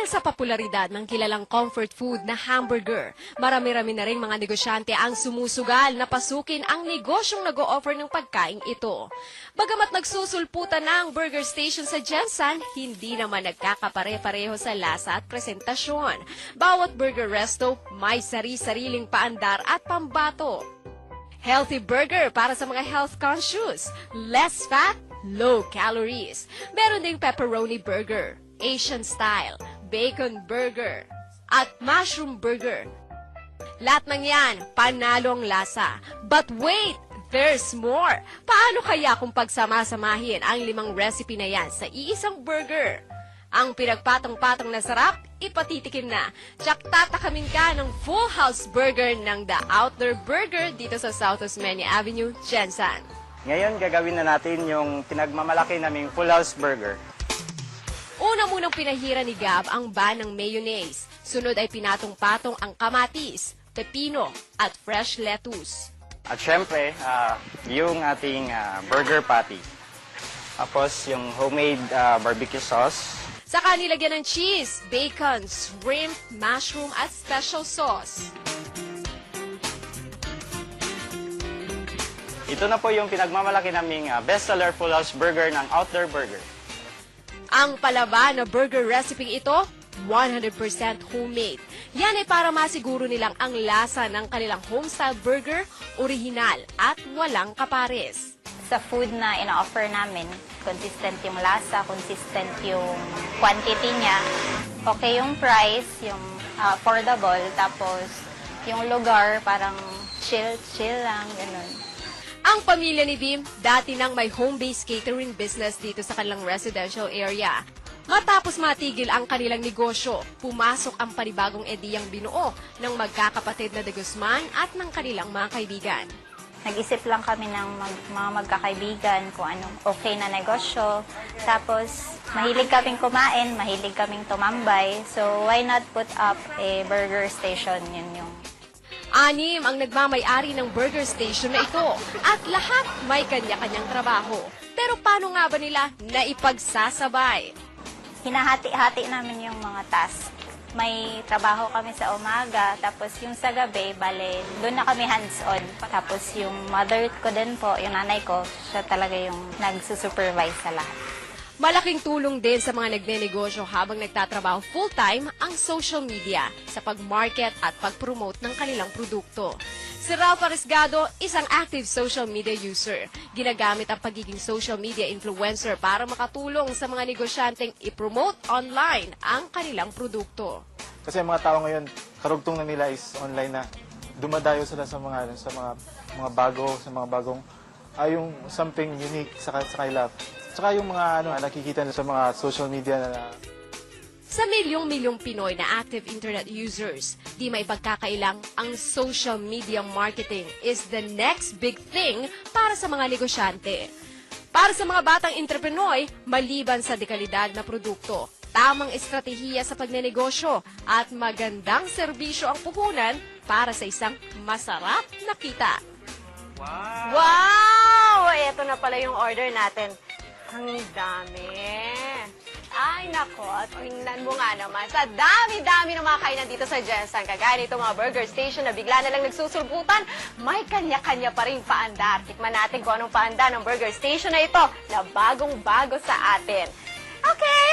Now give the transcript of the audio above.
Dahil sa popularidad ng kilalang comfort food na hamburger, marami-rami na rin mga negosyante ang sumusugal na pasukin ang negosyong nag-o-offer ng pagkain ito. Bagamat nagsusulputan na ang burger station sa Jensen, hindi naman nagkakapare-pareho sa lasa at presentasyon. Bawat burger resto may sari-sariling paandar at pambato. Healthy burger para sa mga health conscious, less fat, low calories. Meron ding pepperoni burger, Asian style, bacon burger, at mushroom burger. Lahat ng yan, panalo ang lasa. But wait, there's more. Paano kaya kung pagsama-samahin ang 5 recipe na yan sa iisang burger? Ang pinagpatong-patong na sarap, ipatitikim na. Tsak tatakamin ka ng Full House Burger ng The Outdoor Burger dito sa South Osmeña Avenue, Jensen. Ngayon, gagawin na natin yung pinagmamalaki naming Full House Burger. Una munang pinahira ni Gab ang ban ng mayonnaise. Sunod ay pinatong-patong ang kamatis, pepino, at fresh lettuce. At syempre, yung ating burger patty. Tapos yung homemade barbecue sauce. Saka nilagyan ng cheese, bacon, shrimp, mushroom, at special sauce. Ito na po yung pinagmamalaki naming bestseller Full House Burger ng Outdoor Burger. Ang palaban na burger recipe ito, 100% homemade. Yan ay para masiguro nilang ang lasa ng kanilang homestyle burger, orihinal at walang kapares. Sa food na ina-offer namin, consistent yung lasa, consistent yung quantity niya. Okay yung price, yung affordable, tapos yung lugar parang chill lang, ganun. Ang pamilya ni Bim, dati nang may home-based catering business dito sa kanilang residential area. Matapos matigil ang kanilang negosyo, pumasok ang panibagong ideyang binuo ng magkakapatid na De Guzman at ng kanilang mga kaibigan. Nag-isip lang kami ng mga magkakaibigan kung anong okay na negosyo. Tapos, mahilig kaming kumain, mahilig kaming tumambay. So, why not put up a burger station? Yun yung 6 ang nagmamay-ari ng burger station na ito at lahat may kanya-kanyang trabaho. Pero paano nga ba nila naipagsasabay? hinahati-hati namin yung mga task. May trabaho kami sa umaga, tapos yung sa gabi, bale, doon na kami hands-on. Tapos yung mother ko din po, yung nanay ko, siya talaga yung nagsusupervise sa lahat. Malaking tulong din sa mga nagnenegosyo habang nagtatrabaho full-time ang social media sa pag-market at pag-promote ng kanilang produkto. Si Ralph Arisgado, isang active social media user. Ginagamit ang pagiging social media influencer para makatulong sa mga negosyanteng i-promote online ang kanilang produkto. Kasi ang mga tao ngayon, karugtong na nila is online na. Dumadayo sila sa mga bagong yung something unique sa kanila. Tsaka yung mga nakikita nila sa mga social media na Sa milyong-milyong Pinoy na active internet users, di may pagkakailang ang social media marketing is the next big thing para sa mga negosyante. Para sa mga batang entrepreneur, maliban sa dekalidad na produkto, tamang estratehiya sa pagnenegosyo at magandang serbisyo ang puhunan para sa isang masarap na kita. Wow! Ito na pala yung order natin. Ang dami. Ay, nako. Tingnan mo nga naman. Sa dami-dami ng mga kainan dito sa Jensen. Kagaya nito mga burger station na bigla na lang nagsusulputan, may kanya-kanya pa rin paandar. Tikman natin kung anong paandar ng burger station na ito na bagong-bago sa atin. Okay,